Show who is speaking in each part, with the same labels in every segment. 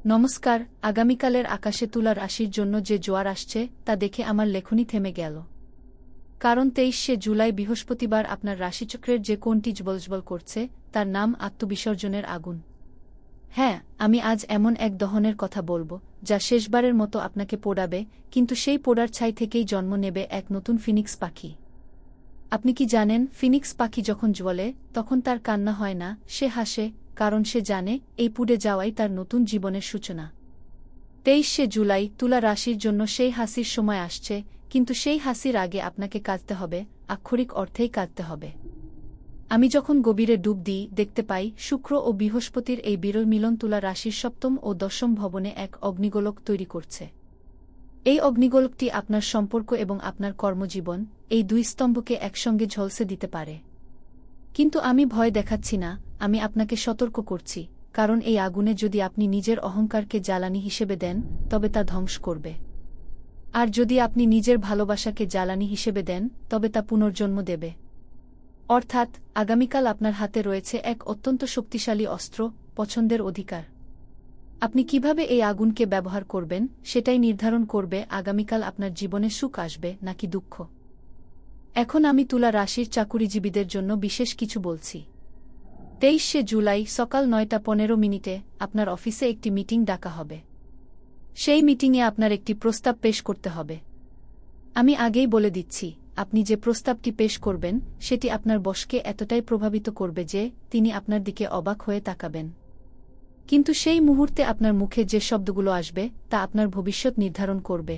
Speaker 1: নমস্কার। আগামীকালের আকাশে তুলা রাশির জন্য যে জোয়ার আসছে তা দেখে আমার লেখনী থেমে গেল। কারণ 23শে জুলাই বৃহস্পতিবার আপনার রাশিচক্রের যে কোণটি জ্বলজ্বল করছে তার নাম আত্মবিসর্জনের আগুন। হ্যাঁ, আমি আজ এমন এক দহনের কথা বলবো যা শেষবারের মতো আপনাকে পোড়াবে, কিন্তু সেই পোড়ার ছাই থেকেই জন্ম নেবে এক নতুন ফিনিক্স পাখি। আপনি কি জানেন, ফিনিক্স পাখি যখন জ্বলে তখন তার কান্না হয় না, সে হাসে, কারণ সে জানে এই পুড়ে যাওয়াই তার নতুন জীবনের সূচনা। 23শে জুলাই তুলা রাশির জন্য সেই হাসির সময় আসছে, কিন্তু সেই হাসির আগে আপনাকে কাঁদতে হবে, আক্ষরিক অর্থেই কাঁদতে হবে। আমি যখন গভীরে ডুব দিই দেখতে পাই শুক্র ও বৃহস্পতির এই বিরল মিলন তুলা রাশির সপ্তম ও দশম ভবনে এক অগ্নিগোলক তৈরি করছে। এই অগ্নিগোলকটি আপনার সম্পর্ক এবং আপনার কর্মজীবন, এই দুই স্তম্ভকে একসঙ্গে ঝলসে দিতে পারে। কিন্তু আমি ভয় দেখাচ্ছি না, আমি আপনাকে সতর্ক করছি, কারণ এই আগুনে যদি আপনি নিজের অহংকারকে জ্বালানি হিসেবে দেন তবে তা ধ্বংস করবে। আর যদি আপনি নিজের ভালোবাসাকে জ্বালানি হিসেবে দেন তবে তা পুনর্জন্ম দেবে। অর্থাৎ আগামীকাল আপনার হাতে রয়েছে এক অত্যন্ত শক্তিশালী অস্ত্র, পছন্দের অধিকার। আপনি কিভাবে এই আগুনকে ব্যবহার করবেন সেটাই নির্ধারণ করবে আগামীকাল আপনার জীবনে সুখ আসবে নাকি দুঃখ। এখন আমি তুলা রাশির চাকুরিজীবীদের জন্য বিশেষ কিছু বলছি। 23শে জুলাই সকাল 9টা 15 আপনার অফিসে একটি মিটিং ডাকা হবে। সেই মিটিংয়ে আপনার একটি প্রস্তাব পেশ করতে হবে। আমি আগেই বলে দিচ্ছি, আপনি যে প্রস্তাবটি পেশ করবেন সেটি আপনার বসকে এতটাই প্রভাবিত করবে যে তিনি আপনার দিকে অবাক হয়ে তাকাবেন। কিন্তু সেই মুহূর্তে আপনার মুখে যে শব্দগুলো আসবে তা আপনার ভবিষ্যৎ নির্ধারণ করবে।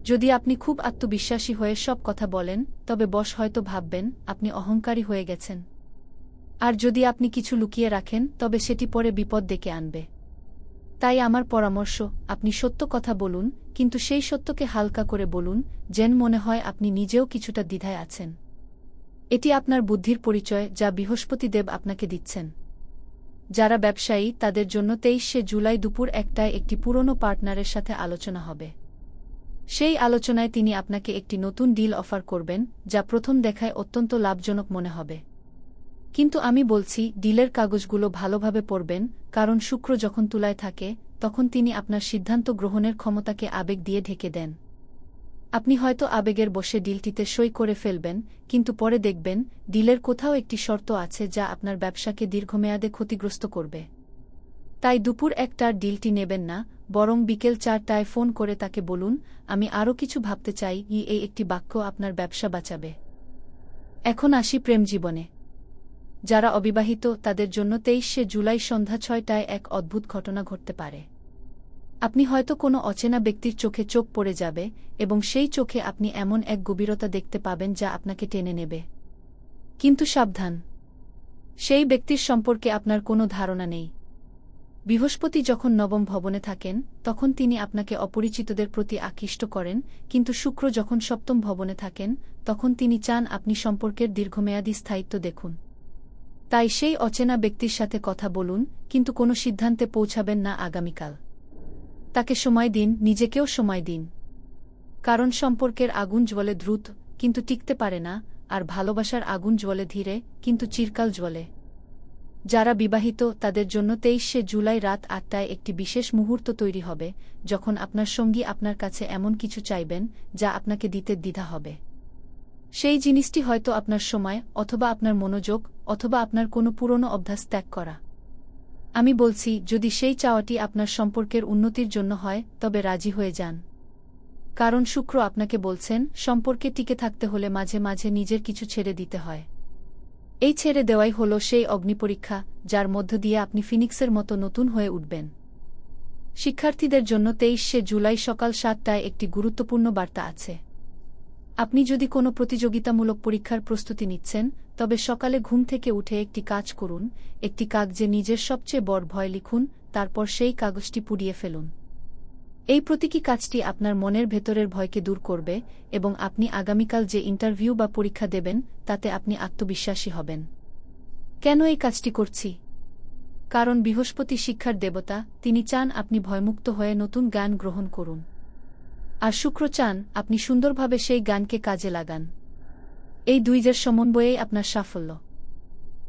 Speaker 1: যদি আপনি খুব আত্মবিশ্বাসী হয়ে সব কথা বলেন তবে বস হয়তো ভাববেন আপনি অহংকারী হয়ে গেছেন। আর যদি আপনি কিছু লুকিয়ে রাখেন তবে সেটি পরে বিপদ ডেকে আনবে। তাই আমার পরামর্শ, আপনি সত্য কথা বলুন, কিন্তু সেই সত্যকে হালকা করে বলুন, যেন মনে হয় আপনি নিজেও কিছুটা দ্বিধায় আছেন। এটি আপনার বুদ্ধির পরিচয় যা বৃহস্পতিদেব আপনাকে দিচ্ছেন। যারা ব্যবসায়ী তাদের জন্য 23শে জুলাই দুপুর 1টায় একটি পুরনো পার্টনারের সাথে আলোচনা হবে। সেই আলোচনায় তিনি আপনাকে একটি নতুন ডিল অফার করবেন যা প্রথম দেখায় অত্যন্ত লাভজনক মনে হবে। কিন্তু আমি বলছি, ডিলের কাগজগুলো ভালোভাবে পড়বেন, কারণ শুক্র যখন তুলায় থাকে তখন তিনি আপনার সিদ্ধান্ত গ্রহণের ক্ষমতাকে আবেগ দিয়ে ঢেকে দেন। আপনি হয়তো আবেগের বশে ডিলটিতে সই করে ফেলবেন, কিন্তু পরে দেখবেন ডিলের কোথাও একটি শর্ত আছে যা আপনার ব্যবসাকে দীর্ঘমেয়াদে ক্ষতিগ্রস্ত করবে। তাই দুপুর 1টার ডিলটি নেবেন না, বরং বিকেল 4টায় ফোন করে তাকে বলুন, আমি আরও কিছু ভাবতে চাই। এই একটি বাক্য আপনার ব্যবসা বাঁচাবে। এখন আসি প্রেম জীবনে। যারা অবিবাহিত তাদের জন্য 23শে জুলাই সন্ধ্যা 6টায় এক অদ্ভুত ঘটনা ঘটতে পারে। আপনি হয়তো কোনো অচেনা ব্যক্তির চোখে চোখ পড়ে যাবে এবং সেই চোখে আপনি এমন এক গভীরতা দেখতে পাবেন যা আপনাকে টেনে নেবে। কিন্তু সাবধান, সেই ব্যক্তির সম্পর্কে আপনার কোনো ধারণা নেই। বৃহস্পতি যখন নবম ভবনে থাকেন তখন তিনি আপনাকে অপরিচিতদের প্রতি আকৃষ্ট করেন, কিন্তু শুক্র যখন সপ্তম ভবনে থাকেন তখন তিনি চান আপনি সম্পর্কের দীর্ঘমেয়াদী স্থায়িত্ব দেখুন। তাই সেই অচেনা ব্যক্তির সাথে কথা বলুন, কিন্তু কোনো সিদ্ধান্তে পৌঁছাবেন না আগামীকাল। তাকে সময় দিন, নিজেকেও সময় দিন। কারণ সম্পর্কের আগুন জ্বলে দ্রুত কিন্তু টিকতে পারে না, আর ভালোবাসার আগুন জ্বলে ধীরে কিন্তু চিরকাল জ্বলে। যারা বিবাহিত তাদের জন্য 23শে জুলাই রাত 8টায় একটি বিশেষ মুহূর্ত তৈরি হবে, যখন আপনার সঙ্গী আপনার কাছে এমন কিছু চাইবেন যা আপনাকে দিতে দ্বিধা হবে। সেই জিনিসটি হয়তো আপনার সময়, অথবা আপনার মনোযোগ, অথবা আপনার কোনো পুরনো অভ্যাস ত্যাগ করা। আমি বলছি, যদি সেই চাওয়াটি আপনার সম্পর্কের উন্নতির জন্য হয় তবে রাজি হয়ে যান। কারণ শুক্র আপনাকে বলছেন সম্পর্কে টিকে থাকতে হলে মাঝে মাঝে নিজের কিছু ছেড়ে দিতে হয়। এই ছেড়ে দেওয়াই হল সেই অগ্নিপরীক্ষা যার মধ্য দিয়ে আপনি ফিনিক্সের মতো নতুন হয়ে উঠবেন। শিক্ষার্থীদের জন্য 23শে জুলাই সকাল 7টায় একটি গুরুত্বপূর্ণ বার্তা আছে। আপনি যদি কোনো প্রতিযোগিতামূলক পরীক্ষার প্রস্তুতি নিচ্ছেন তবে সকালে ঘুম থেকে উঠে একটি কাজ করুন, একটি কাগজে নিজের সবচেয়ে বড় ভয় লিখুন, তারপর সেই কাগজটি পুড়িয়ে ফেলুন। এই প্রতীকী কাজটি আপনার মনের ভেতরের ভয়কে দূর করবে এবং আপনি আগামীকাল যে ইন্টারভিউ বা পরীক্ষা দেবেন তাতে আপনি আত্মবিশ্বাসী হবেন। কেন এই কাজটি করছি? কারণ বৃহস্পতি শিক্ষার দেবতা, তিনি চান আপনি ভয়মুক্ত হয়ে নতুন জ্ঞান গ্রহণ করুন। আর শুক্র চান আপনি সুন্দরভাবে সেই জ্ঞানকে কাজে লাগান। এই দুইয়ের সমন্বয়েই আপনার সাফল্য।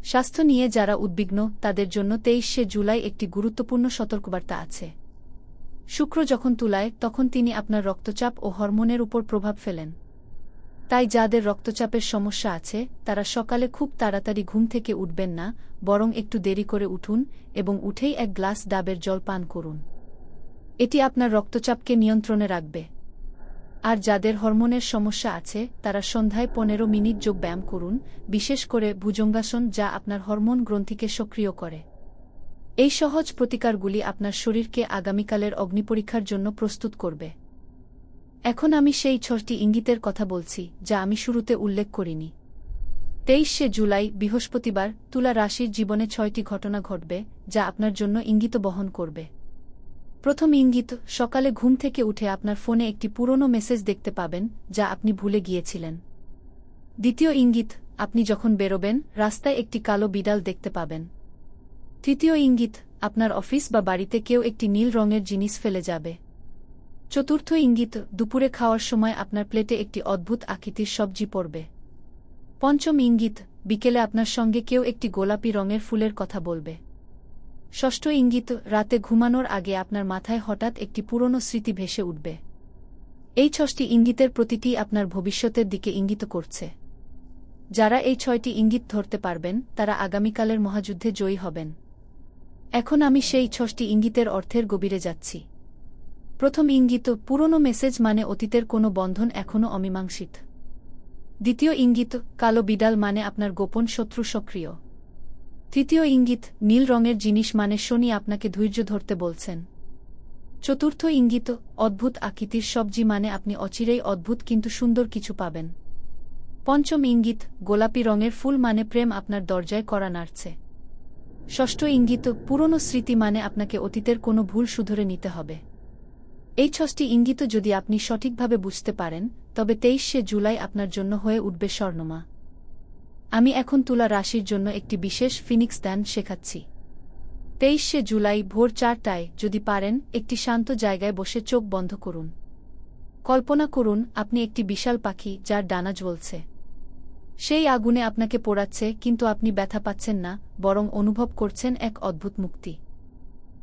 Speaker 1: স্বাস্থ্য নিয়ে যারা উদ্বিগ্ন তাদের জন্য 23শে জুলাই একটি গুরুত্বপূর্ণ সতর্কবার্তা আছে। শুক্র যখন তুলায় তখন তিনি আপনার রক্তচাপ ও হরমোনের উপর প্রভাব ফেলেন। তাই যাদের রক্তচাপের সমস্যা আছে তারা সকালে খুব তাড়াতাড়ি ঘুম থেকে উঠবেন না, বরং একটু দেরি করে উঠুন এবং উঠেই এক গ্লাস ডাবের জল পান করুন। এটি আপনার রক্তচাপকে নিয়ন্ত্রণে রাখবে। আর যাদের হরমোনের সমস্যা আছে তারা সন্ধ্যায় 15 মিনিট যোগ ব্যায়াম করুন, বিশেষ করে ভুজঙ্গাসন, যা আপনার হরমোন গ্রন্থিকে সক্রিয় করে। এই সহজ প্রতিকারগুলি আপনার শরীরকে আগামীকালের অগ্নিপরীক্ষার জন্য প্রস্তুত করবে। এখন আমি সেই 6টি ইঙ্গিতের কথা বলছি যা আমি শুরুতে উল্লেখ করিনি। 23শে জুলাই বৃহস্পতিবার তুলা রাশির জীবনে 6টি ঘটনা ঘটবে যা আপনার জন্য ইঙ্গিত বহন করবে। প্রথম ইঙ্গিত, সকালে ঘুম থেকে উঠে আপনার ফোনে একটি পুরনো মেসেজ দেখতে পাবেন যা আপনি ভুলে গিয়েছিলেন। দ্বিতীয় ইঙ্গিত, আপনি যখন বেরোবেন রাস্তায় একটি কালো বিড়াল দেখতে পাবেন। তৃতীয় ইঙ্গিত, আপনার অফিস বা বাড়িতে কেউ একটি নীল রঙের জিনিস ফেলে যাবে। চতুর্থ ইঙ্গিত, দুপুরে খাওয়ার সময় আপনার প্লেটে একটি অদ্ভুত আকৃতির সবজি পড়বে। পঞ্চম ইঙ্গিত, বিকেলে আপনার সঙ্গে কেউ একটি গোলাপি রঙের ফুলের কথা বলবে। ষষ্ঠ ইঙ্গিত, রাতে ঘুমানোর আগে আপনার মাথায় হঠাৎ একটি পুরনো স্মৃতি ভেসে উঠবে। এই 6টি ইঙ্গিতের প্রতিটি আপনার ভবিষ্যতের দিকে ইঙ্গিত করছে। যারা এই 6টি ইঙ্গিত ধরতে পারবেন তারা আগামীকালের মহাযুদ্ধে জয়ী হবেন। এখন আমি সেই 6টি ইঙ্গিতের অর্থের গভীরে যাচ্ছি। প্রথম ইঙ্গিত, পুরনো মেসেজ মানে অতীতের কোনো বন্ধন এখনও অমীমাংসিত। দ্বিতীয় ইঙ্গিত, কালো বিড়াল মানে আপনার গোপন শত্রু সক্রিয়। তৃতীয় ইঙ্গিত, নীল রঙের জিনিস মানে শনি আপনাকে ধৈর্য ধরতে বলছেন। চতুর্থ ইঙ্গিত, অদ্ভুত আকৃতির সবজি মানে আপনি অচিরেই অদ্ভুত কিন্তু সুন্দর কিছু পাবেন। পঞ্চম ইঙ্গিত, গোলাপি রঙের ফুল মানে প্রেম আপনার দরজায় কড়া নাড়ছে। ষষ্ঠ ইঙ্গিত, পুরনো স্মৃতি মানে আপনাকে অতীতের কোনো ভুল শুধরে নিতে হবে। এই 6টি ইঙ্গিত যদি আপনি সঠিকভাবে বুঝতে পারেন তবে 23শে জুলাই আপনার জন্য হয়ে উঠবে স্বর্ণমা। আমি এখন তুলা রাশির জন্য একটি বিশেষ ফিনিক্স ধ্যান শেখাচ্ছি। 23শে জুলাই ভোর 4টায় যদি পারেন একটি শান্ত জায়গায় বসে চোখ বন্ধ করুন। কল্পনা করুন আপনি একটি বিশাল পাখি যার ডানা জ্বলছে। সেই আগুনে আপনাকে পোড়াচ্ছে কিন্তু আপনি ব্যথা পাচ্ছেন না, বরং অনুভব করছেন এক অদ্ভুত মুক্তি।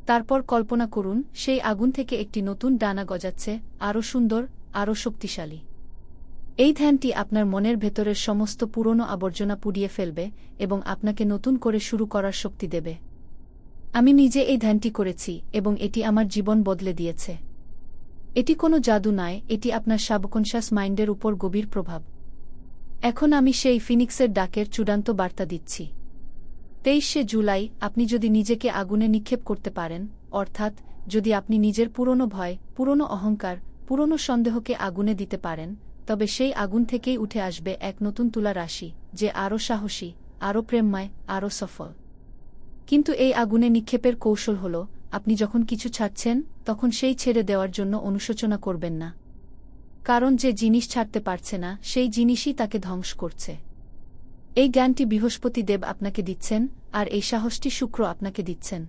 Speaker 1: তারপর কল্পনা করুন সেই আগুন থেকে একটি নতুন ডানা গজাচ্ছে, আরও সুন্দর, আরও শক্তিশালী। এই ধ্যানটি আপনার মনের ভেতরের সমস্ত পুরনো আবর্জনা পুড়িয়ে ফেলবে এবং আপনাকে নতুন করে শুরু করার শক্তি দেবে। আমি নিজে এই ধ্যানটি করেছি এবং এটি আমার জীবন বদলে দিয়েছে। এটি কোনো জাদু নয়, এটি আপনার সাবকনশাস মাইন্ডের উপর গভীর প্রভাব। এখন আমি সেই ফিনিক্সের ডাকের চূড়ান্ত বার্তা দিচ্ছি। 23শে জুলাই আপনি যদি নিজেকে আগুনে নিক্ষেপ করতে পারেন, অর্থাৎ যদি আপনি নিজের পুরনো ভয়, পুরনো অহংকার, পুরনো সন্দেহকে আগুনে দিতে পারেন, তবে সেই আগুন থেকেই উঠে আসবে এক নতুন তুলা রাশি যে আরও সাহসী, আরও প্রেমময়, আরও সফল। কিন্তু এই আগুনে নিক্ষেপের কৌশল হল, আপনি যখন কিছু ছাড়ছেন তখন সেই ছেড়ে দেওয়ার জন্য অনুশোচনা করবেন না। কারণ যে জিনিস ছাড়তে পারছে না সেই জিনিসই তাকে ধ্বংস করছে। এই জ্ঞানটি বৃহস্পতি দেব আপনাকে দিচ্ছেন আর এই সাহসটি শুক্র আপনাকে দিচ্ছেন।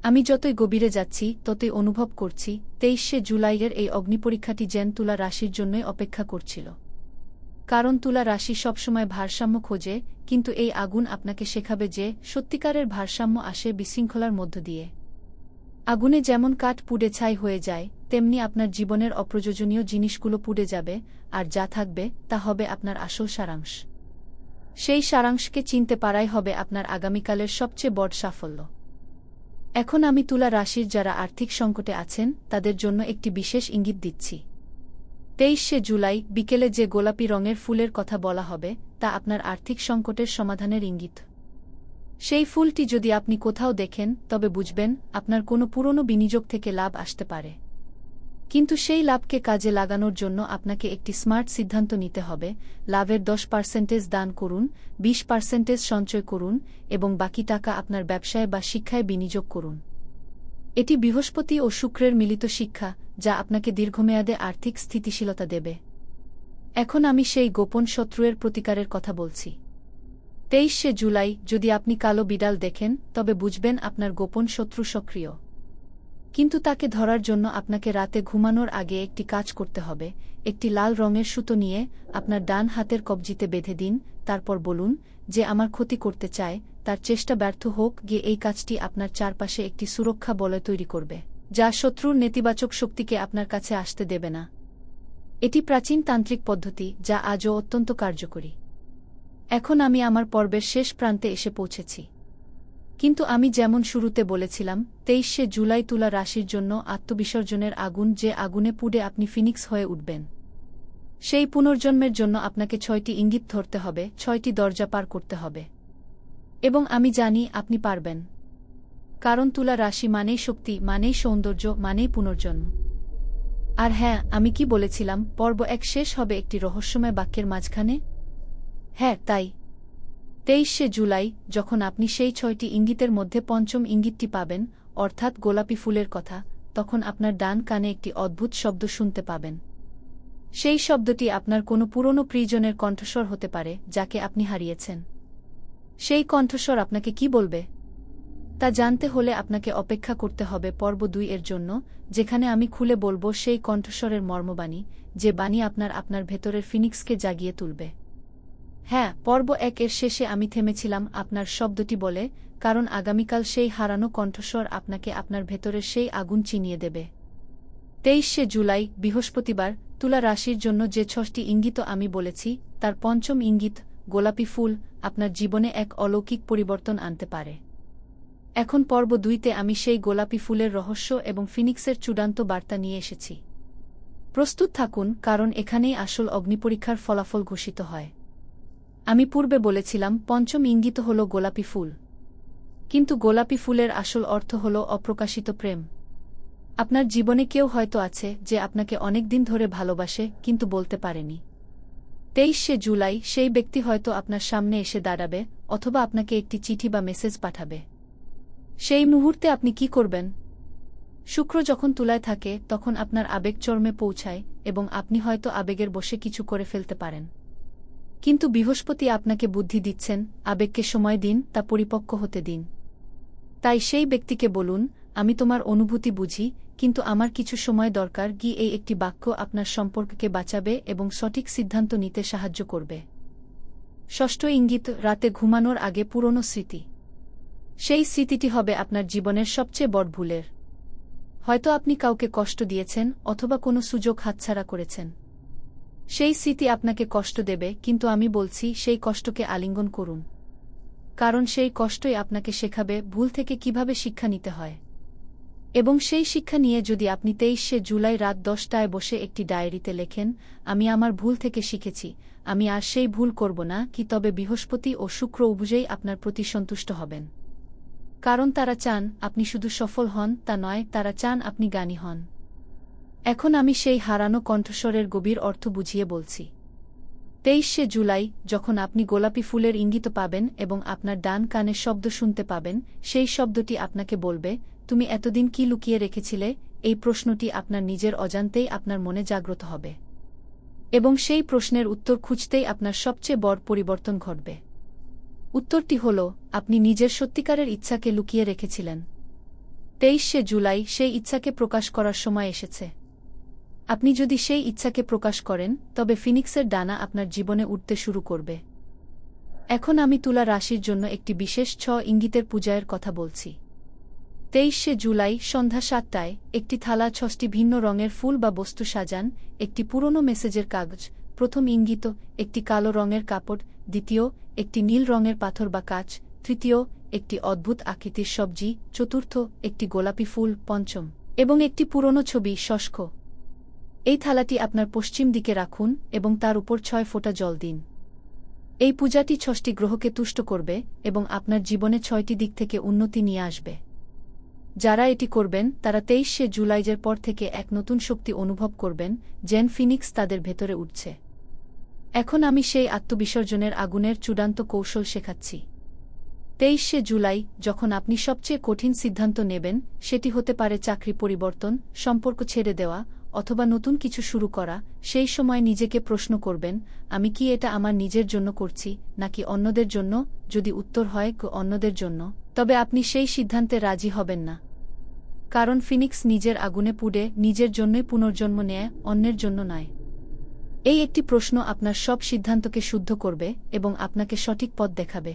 Speaker 1: আমি যতই গভীরে যাচ্ছি ততই অনুভব করছি 23শে জুলাইয়ের এই অগ্নিপরীক্ষাটি যেন তুলা রাশির জন্যই অপেক্ষা করছিল। কারণ তুলা রাশি সবসময় ভারসাম্য খোঁজে, কিন্তু এই আগুন আপনাকে শেখাবে যে সত্যিকারের ভারসাম্য আসে বিশৃঙ্খলার মধ্য দিয়ে। আগুনে যেমন কাঠ পুড়ে ছাই হয়ে যায়, তেমনি আপনার জীবনের অপ্রয়োজনীয় জিনিসগুলো পুড়ে যাবে, আর যা থাকবে তা হবে আপনার আসল সারাংশ। সেই সারাংশকে চিনতে পারাই হবে আপনার আগামীকালের সবচেয়ে বড় সাফল্য। এখন আমি তুলা রাশির যারা আর্থিক সংকটে আছেন তাদের জন্য একটি বিশেষ ইঙ্গিত দিচ্ছি। 23শে জুলাই বিকেলে যে গোলাপি রঙের ফুলের কথা বলা হবে তা আপনার আর্থিক সংকটের সমাধানের ইঙ্গিত। সেই ফুলটি যদি আপনি কোথাও দেখেন তবে বুঝবেন আপনার কোনো পুরনো বিনিয়োগ থেকে লাভ আসতে পারে। কিন্তু সেই লাভকে কাজে লাগানোর জন্য আপনাকে একটি স্মার্ট সিদ্ধান্ত নিতে হবে। লাভের 10% দান করুন, 20% সঞ্চয় করুন এবং বাকি টাকা আপনার ব্যবসায় বা শিক্ষায় বিনিয়োগ করুন। এটি বৃহস্পতি ও শুক্রের মিলিত শিক্ষা যা আপনাকে দীর্ঘমেয়াদে আর্থিক স্থিতিশীলতা দেবে। এখন আমি সেই গোপন শত্রুর প্রতিকারের কথা বলছি। 23শে জুলাই যদি আপনি কালো বিড়াল দেখেন তবে বুঝবেন আপনার গোপন শত্রু সক্রিয়। কিন্তু তাকে ধরার জন্য আপনাকে রাতে ঘুমানোর আগে একটি কাজ করতে হবে। একটি লাল রঙের সুতো নিয়ে আপনার ডান হাতের কবজিতে বেঁধে দিন, তারপর বলুন যে আমার ক্ষতি করতে চায়, তার চেষ্টা ব্যর্থ হোক গিয়ে এই কাজটি আপনার চারপাশে একটি সুরক্ষা বলয় তৈরি করবে, যা শত্রুর নেতিবাচক শক্তিকে আপনার কাছে আসতে দেবে না। এটি প্রাচীন তান্ত্রিক পদ্ধতি যা আজও অত্যন্ত কার্যকরী। এখন আমি আমার পর্বের শেষ প্রান্তে এসে পৌঁছেছি। কিন্তু আমি যেমন শুরুতে বলেছিলাম, 23শে জুলাই তুলা রাশির জন্য আত্মবিসর্জনের আগুন, যে আগুনে পুড়ে আপনি ফিনিক্স হয়ে উঠবেন। সেই পুনর্জন্মের জন্য আপনাকে 6টি ইঙ্গিত ধরতে হবে, 6টি দরজা পার করতে হবে। এবং আমি জানি আপনি পারবেন। কারণ তুলা রাশি মানেই শক্তি, মানেই সৌন্দর্য, মানেই পুনর্জন্ম। আর হ্যাঁ, আমি কি বলেছিলাম পর্ব 1 শেষ হবে একটি রহস্যময় বাক্যের মাঝখানে? হ্যাঁ, তাই 23শে জুলাই যখন আপনি সেই 6টি ইঙ্গিতের মধ্যে পঞ্চম ইঙ্গিতটি পাবেন, অর্থাৎ গোলাপি ফুলের কথা, তখন আপনার ডান কানে একটি অদ্ভুত শব্দ শুনতে পাবেন। সেই শব্দটি আপনার কোনো পুরনো প্রিয়জনের কণ্ঠস্বর হতে পারে, যাকে আপনি হারিয়েছেন। সেই কণ্ঠস্বর আপনাকে কি বলবে তা জানতে হলে আপনাকে অপেক্ষা করতে হবে পর্ব 2 এর জন্য, যেখানে আমি খুলে বলবো সেই কণ্ঠস্বরের মর্মবাণী, যে বাণী আপনার ভেতরের ফিনিক্সকে জাগিয়ে তুলবে। হ্যাঁ, পর্ব 1 এর শেষে আমি থেমেছিলাম আপনার শব্দটি বলে, কারণ আগামীকাল সেই হারানো কণ্ঠস্বর আপনাকে আপনার ভেতরের সেই আগুন চিনিয়ে দেবে। 23শে জুলাই বৃহস্পতিবার তুলা রাশির জন্য যে 6টি ইঙ্গিত আমি বলেছি, তার পঞ্চম ইঙ্গিত গোলাপি ফুল আপনার জীবনে এক অলৌকিক পরিবর্তন আনতে পারে। এখন পর্ব 2তে আমি সেই গোলাপি ফুলের রহস্য এবং ফিনিক্সের চূড়ান্ত বার্তা নিয়ে এসেছি। প্রস্তুত থাকুন, কারণ এখানেই আসল অগ্নিপরীক্ষার ফলাফল ঘোষিত হয়। আমি পূর্বে বলেছিলাম পঞ্চম ইঙ্গিত হল গোলাপি ফুল। কিন্তু গোলাপি ফুলের আসল অর্থ হল অপ্রকাশিত প্রেম। আপনার জীবনে কেউ হয়তো আছে যে আপনাকে অনেক দিন ধরে ভালোবাসে, কিন্তু বলতে পারেনি। 23শে জুলাই সেই ব্যক্তি হয়তো আপনার সামনে এসে দাঁড়াবে, অথবা আপনাকে একটি চিঠি বা মেসেজ পাঠাবে। সেই মুহূর্তে আপনি কি করবেন? শুক্র যখন তুলায় থাকে তখন আপনার আবেগ চরমে পৌঁছায়, এবং আপনি হয়তো আবেগের বশে কিছু করে ফেলতে পারেন। কিন্তু বৃহস্পতি আপনাকে বুদ্ধি দিচ্ছেন, আবেগকে সময় দিন, তা পরিপক্ক হতে দিন। তাই সেই ব্যক্তিকে বলুন, আমি তোমার অনুভূতি বুঝি, কিন্তু আমার কিছু সময় দরকার। এই একটি বাক্য আপনার সম্পর্ককে বাঁচাবে এবং সঠিক সিদ্ধান্ত নিতে সাহায্য করবে। ষষ্ঠ ইঙ্গিত রাতে ঘুমানোর আগে পুরনো স্মৃতি। সেই স্মৃতিটি হবে আপনার জীবনের সবচেয়ে বড় ভুলের। হয়তো আপনি কাউকে কষ্ট দিয়েছেন, অথবা কোনো সুযোগ হাতছাড়া করেছেন। সেই স্মৃতি আপনাকে কষ্ট দেবে, কিন্তু আমি বলছি সেই কষ্টকে আলিঙ্গন করুন। কারণ সেই কষ্টই আপনাকে শেখাবে ভুল থেকে কিভাবে শিক্ষা নিতে হয়। এবং সেই শিক্ষা নিয়ে যদি আপনি 23শে জুলাই রাত 10টায় বসে একটি ডায়েরিতে লেখেন, আমি আমার ভুল থেকে শিখেছি, আমি আর সেই ভুল করব না, তবে বৃহস্পতি ও শুক্র উভয়েই আপনার প্রতি সন্তুষ্ট হবেন। কারণ তারা চান আপনি শুধু সফল হন তা নয়, তারা চান আপনি জ্ঞানী হন। এখন আমি সেই হারানো কণ্ঠস্বরের গভীর অর্থ বুঝিয়ে বলছি। 23শে জুলাই যখন আপনি গোলাপি ফুলের ইঙ্গিত পাবেন এবং আপনার ডান কানে শব্দ শুনতে পাবেন, সেই শব্দটি আপনাকে বলবে, তুমি এতদিন কি লুকিয়ে রেখেছিলে? এই প্রশ্নটি আপনার নিজের অজান্তেই আপনার মনে জাগ্রত হবে। এবং সেই প্রশ্নের উত্তর খুঁজতেই আপনার সবচেয়ে বড় পরিবর্তন ঘটবে। উত্তরটি হল, আপনি নিজের সত্যিকারের ইচ্ছাকে লুকিয়ে রেখেছিলেন। 23শে জুলাই সেই ইচ্ছাকে প্রকাশ করার সময় এসেছে। আপনি যদি সেই ইচ্ছাকে প্রকাশ করেন, তবে ফিনিক্সের ডানা আপনার জীবনে উঠতে শুরু করবে। এখন আমি তুলা রাশির জন্য একটি বিশেষ 6 ইঙ্গিতের পূজায়ের কথা বলছি। 23শে জুলাই সন্ধ্যা 7টায় একটি থালা 6টি ভিন্ন রঙের ফুল বা বস্তু সাজান। একটি পুরনো মেসেজের কাগজ। প্রথম ইঙ্গিত একটি কালো রঙের কাপড়, দ্বিতীয় একটি নীল রঙের পাথর বা কাচ, তৃতীয় একটি অদ্ভুত আকৃতির সবজি, চতুর্থ একটি গোলাপি ফুল, পঞ্চম এবং একটি পুরনো ছবি শস্ক। এই থালাটি আপনার পশ্চিম দিকে রাখুন এবং তার উপর 6 ফোঁটা জল দিন। এই পূজাটি 6টি গ্রহকে তুষ্ট করবে এবং আপনার জীবনে 6টি দিক থেকে উন্নতি নিয়ে আসবে। যারা এটি করবেন তারা 23শে জুলাইয়ের পর থেকে এক নতুন শক্তি অনুভব করবেন, যেন ফিনিক্স তাদের ভেতরে উঠছে। এখন আমি সেই আত্মবিসর্জনের আগুনের চূড়ান্ত কৌশল শেখাচ্ছি। 23শে জুলাই যখন আপনি সবচেয়ে কঠিন সিদ্ধান্ত নেবেন, সেটি হতে পারে চাকরি পরিবর্তন, সম্পর্ক ছেড়ে দেওয়া, অথবা নতুন কিছু শুরু করা, সেই সময় নিজেকে প্রশ্ন করবেন, আমি কি এটা আমার নিজের জন্য করছি, নাকি অন্যদের জন্য? যদি উত্তর হয় অন্যদের জন্য, তবে আপনি সেই সিদ্ধান্তে রাজি হবেন না। কারণ ফিনিক্স নিজের আগুনে পুড়ে নিজের জন্যই পুনর্জন্ম নেয়, অন্যের জন্য নয়। এই একটি প্রশ্ন আপনার সব সিদ্ধান্তকে শুদ্ধ করবে এবং আপনাকে সঠিক পথ দেখাবে।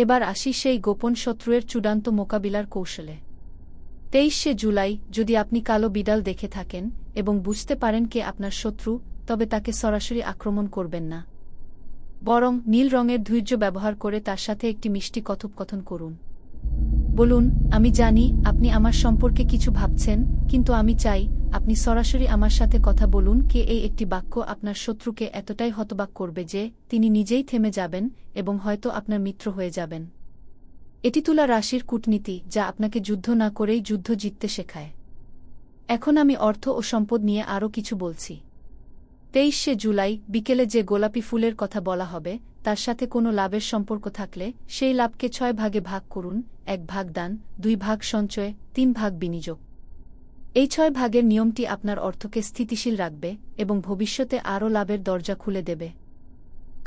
Speaker 1: এবার আসি সেই গোপন শত্রুর চূড়ান্ত মোকাবিলার কৌশলে। 23শে জুলাই, যদি আপনি কালো বিড়াল দেখে থাকেন এবং বুঝতে পারেন কে আপনার শত্রু, তবে তাকে সরাসরি আক্রমণ করবেন না। বরং নীল রঙের ধৈর্য ব্যবহার করে তার সাথে একটি মিষ্টি কথোপকথন করুন। বলুন, আমি জানি আপনি আমার সম্পর্কে কিছু ভাবছেন, কিন্তু আমি চাই আপনি সরাসরি আমার সাথে কথা বলুন। এই একটি বাক্য আপনার শত্রুকে এতটাই হতবাক করবে যে তিনি নিজেই থেমে যাবেন এবং হয়তো আপনার মিত্র হয়ে যাবেন। এটি তুলা রাশির কূটনীতি, যা আপনাকে যুদ্ধ না করেই যুদ্ধ জিততে শেখায়। এখন আমি অর্থ ও সম্পদ নিয়ে আরও কিছু বলছি। 23শে জুলাই বিকেলে যে গোলাপি ফুলের কথা বলা হবে, তার সাথে কোনো লাভের সম্পর্ক থাকলে সেই লাভকে 6 ভাগে ভাগ করুন, 1 ভাগ দান, 2 ভাগ সঞ্চয়, 3 ভাগ বিনিয়োগ। এই 6 ভাগের নিয়মটি আপনার অর্থকে স্থিতিশীল রাখবে এবং ভবিষ্যতে আরও লাভের দরজা খুলে দেবে।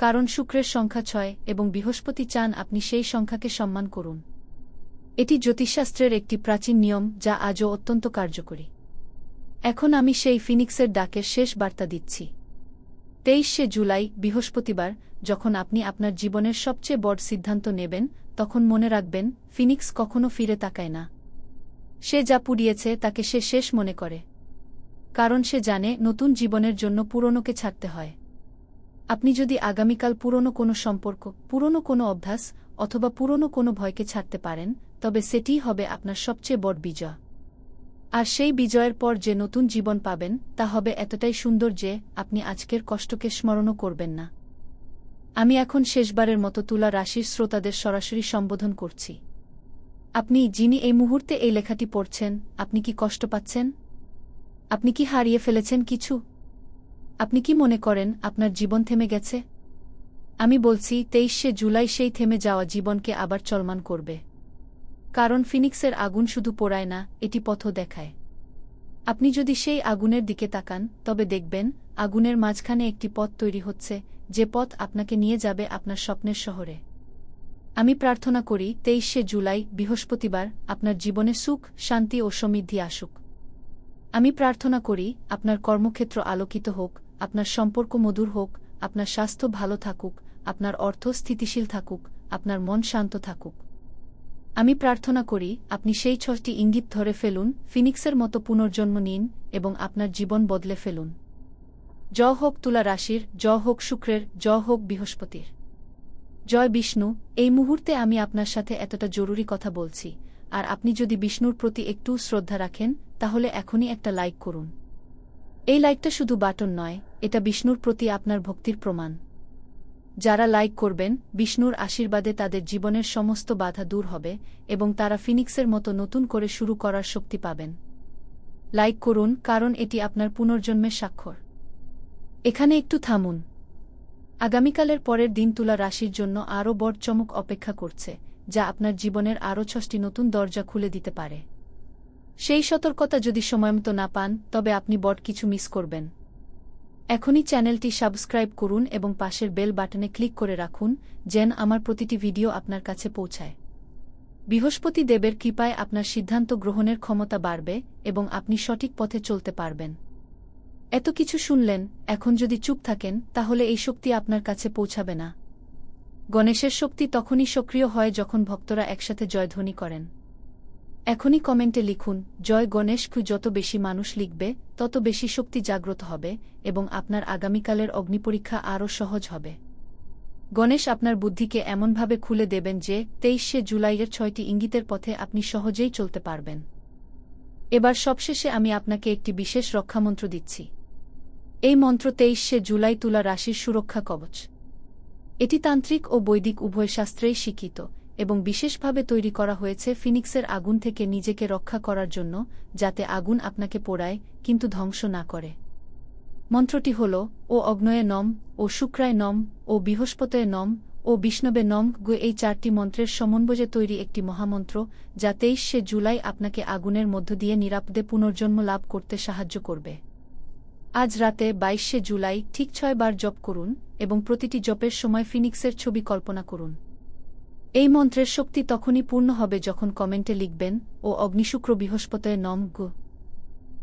Speaker 1: কারণ শুক্রের সংখ্যা 6 এবং বৃহস্পতি চান আপনি সেই সংখ্যাকে সম্মান করুন। এটি জ্যোতিষশাস্ত্রের একটি প্রাচীন নিয়ম যা আজও অত্যন্ত কার্যকরী। এখন আমি সেই ফিনিক্সের ডাকের শেষ বার্তা দিচ্ছি। 23শে জুলাই বৃহস্পতিবার, যখন আপনি আপনার জীবনের সবচেয়ে বড় সিদ্ধান্ত নেবেন, তখন মনে রাখবেন, ফিনিক্স কখনো ফিরে তাকায় না। সে যা পুড়িয়েছে তাকে সে শেষ মনে করে। কারণ সে জানে নতুন জীবনের জন্য পুরনোকে ছাড়তে হয়। আপনি যদি আগামীকাল পুরনো কোনো সম্পর্ক, পুরনো কোনো অভ্যাস অথবা পুরনো কোনো ভয়কে ছাড়তে পারেন, তবে সেটিই হবে আপনার সবচেয়ে বড় বিজয়। আর সেই বিজয়ের পর যে নতুন জীবন পাবেন, তা হবে এতটাই সুন্দর যে আপনি আজকের কষ্টকে স্মরণও করবেন না। আমি এখন শেষবারের মতো তুলা রাশির শ্রোতাদের সরাসরি সম্বোধন করছি। আপনি যিনি এই মুহূর্তে এই লেখাটি পড়ছেন, আপনি কি কষ্ট পাচ্ছেন? আপনি কি হারিয়ে ফেলেছেন কিছু? আপনি কি মনে করেন আপনার জীবন থেমে গেছে? আমি বলছি, 23শে জুলাই সেই থেমে যাওয়া জীবনকে আবার চলমান করবে। কারণ ফিনিক্সের আগুন শুধু পোড়ায় না, এটি পথও দেখায়। আপনি যদি সেই আগুনের দিকে তাকান, তবে দেখবেন আগুনের মাঝখানে একটি পথ তৈরি হচ্ছে, যে পথ আপনাকে নিয়ে যাবে আপনার স্বপ্নের শহরে। আমি প্রার্থনা করি 23শে জুলাই বৃহস্পতিবার আপনার জীবনে সুখ, শান্তি ও সমৃদ্ধি আসুক। আমি প্রার্থনা করি আপনার কর্মক্ষেত্র আলোকিত হোক, আপনার সম্পর্ক মধুর হোক, আপনার স্বাস্থ্য ভালো থাকুক, আপনার অর্থ স্থিতিশীল থাকুক, আপনার মন শান্ত থাকুক। আমি প্রার্থনা করি আপনি সেই 6টি ইঙ্গিত ধরে ফেলুন, ফিনিক্সের মতো পুনর্জন্ম নিন এবং আপনার জীবন বদলে ফেলুন। জয় হোক তুলা রাশির, জয় হোক শুক্রের, জয় হোক বৃহস্পতির। জয় বিষ্ণু। এই মুহূর্তে আমি আপনার সাথে এতটা জরুরি কথা বলছি, আর আপনি যদি বিষ্ণুর প্রতি একটু শ্রদ্ধা রাখেন, তাহলে এখনই একটা লাইক করুন। এই লাইকটা শুধু বাটন নয়, এটা বিষ্ণুর প্রতি আপনার ভক্তির প্রমাণ। যারা লাইক করবেন, বিষ্ণুর আশীর্বাদে তাদের জীবনের সমস্ত বাধা দূর হবে এবং তারা ফিনিক্সের মতো নতুন করে শুরু করার শক্তি পাবেন। লাইক করুন, কারণ এটি আপনার পুনর্জন্মের স্বাক্ষর। এখানে একটু থামুন। আগামীকালের পরের দিন তুলা রাশির জন্য আরও বড় চমক অপেক্ষা করছে, যা আপনার জীবনের আরও 6টি নতুন দরজা খুলে দিতে পারে। সেই সতর্কতা যদি সময়মতো না পান, তবে আপনি বড় কিছু মিস করবেন। এখনই চ্যানেলটি সাবস্ক্রাইব করুন এবং পাশের বেল বাটনে ক্লিক করে রাখুন, যেন আমার প্রতিটি ভিডিও আপনার কাছে পৌঁছায়। বৃহস্পতি দেবের কৃপায় আপনার সিদ্ধান্ত গ্রহণের ক্ষমতা বাড়বে এবং আপনি সঠিক পথে চলতে পারবেন। এত কিছু শুনলেন, এখন যদি চুপ থাকেন, তাহলে এই শক্তি আপনার কাছে পৌঁছাবে না। গণেশের শক্তি তখনই সক্রিয় হয় যখন ভক্তরা একসাথে জয়ধ্বনি করেন। এখনই কমেন্টে লিখুন, জয় গণেশ। যত বেশি মানুষ লিখবে, তত বেশি শক্তি জাগ্রত হবে এবং আপনার আগামীকালের অগ্নিপরীক্ষা আরও সহজ হবে। গণেশ আপনার বুদ্ধিকে এমনভাবে খুলে দেবেন যে 23শে জুলাইয়ের 6টি ইঙ্গিতের পথে আপনি সহজেই চলতে পারবেন। এবার সবশেষে আমি আপনাকে একটি বিশেষ রক্ষামন্ত্র দিচ্ছি। এই মন্ত্র 23শে জুলাই তুলা রাশির সুরক্ষা কবচ। এটি তান্ত্রিক ও বৈদিক উভয় শাস্ত্রেই স্বীকৃত এবং বিশেষভাবে তৈরি করা হয়েছে ফিনিক্সের আগুন থেকে নিজেকে রক্ষা করার জন্য, যাতে আগুন আপনাকে পোড়ায় কিন্তু ধ্বংস না করে। মন্ত্রটি হল, ও অগ্নয়ে নম, ও শুক্রায় নম, ও বৃহস্পতয়ে নম, ও বিষ্ণবে নম। এই 4টি মন্ত্রের সমন্বয়ে তৈরি একটি মহামন্ত্র, যা 23শে জুলাই আপনাকে আগুনের মধ্য দিয়ে নিরাপদে পুনর্জন্ম লাভ করতে সাহায্য করবে। আজ রাতে 22শে জুলাই ঠিক 6 বার জপ করুন এবং প্রতিটি জপের সময় ফিনিক্সের ছবি কল্পনা করুন। এই মন্ত্রের শক্তি তখনই পূর্ণ হবে যখন কমেন্টে লিখবেন ও অগ্নিশুক্র বৃহস্পতয়ে নম গো।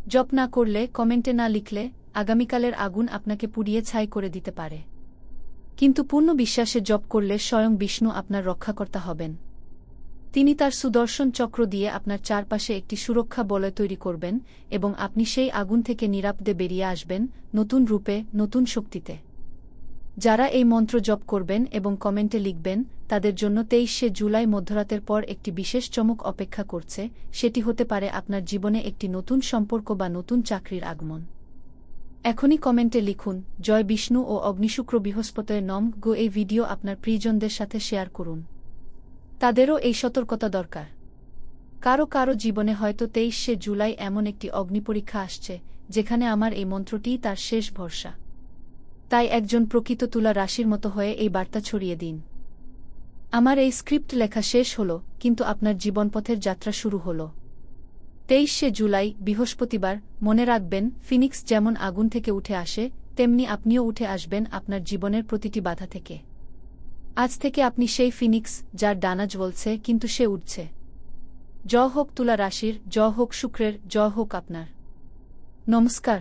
Speaker 1: জপ না করলে, কমেন্টে না লিখলে আগামীকালের আগুন আপনাকে পুড়িয়ে ছাই করে দিতে পারে। কিন্তু পূর্ণ বিশ্বাসে জপ করলে স্বয়ং বিষ্ণু আপনার রক্ষাকর্তা হবেন। তিনি তার সুদর্শন চক্র দিয়ে আপনার চারপাশে একটি সুরক্ষা বলয় তৈরি করবেন এবং আপনি সেই আগুন থেকে নিরাপদে বেরিয়ে আসবেন, নতুন রূপে, নতুন শক্তিতে। যারা এই মন্ত্র জপ করবেন এবং কমেন্টে লিখবেন, তাদের জন্য 23শে জুলাই মধ্যরাতের পর একটি বিশেষ চমক অপেক্ষা করছে। সেটি হতে পারে আপনার জীবনে একটি নতুন সম্পর্ক বা নতুন চাকরির আগমন। এখনই কমেন্টে লিখুন, জয় বিষ্ণু ও অগ্নিশুক্র বৃহস্পতয়ে নম গো। এই ভিডিও আপনার প্রিয়জনদের সাথে শেয়ার করুন। তাদেরও এই সতর্কতা দরকার। কারো কারো জীবনে হয়তো 23শে জুলাই এমন একটি অগ্নিপরীক্ষা আসছে, যেখানে আমার এই মন্ত্রটিই তার শেষ ভরসা। তাই একজন প্রকৃত তুলা রাশির মতো হয়ে এই বার্তা ছড়িয়ে দিন। আমার এই স্ক্রিপ্ট লেখা শেষ হল, কিন্তু আপনার জীবনপথের যাত্রা শুরু হল। 23শে জুলাই, বৃহস্পতিবার। মনে রাখবেন, ফিনিক্স যেমন আগুন থেকে উঠে আসে, তেমনি আপনিও উঠে আসবেন আপনার জীবনের প্রতিটি বাধা থেকে। আজ থেকে আপনি সেই ফিনিক্স, যার ডানা জ্বলছে কিন্তু সে উঠছে। জয় হোক তুলা রাশির, জয় হোক শুক্রের, জয় হোক আপনার। নমস্কার।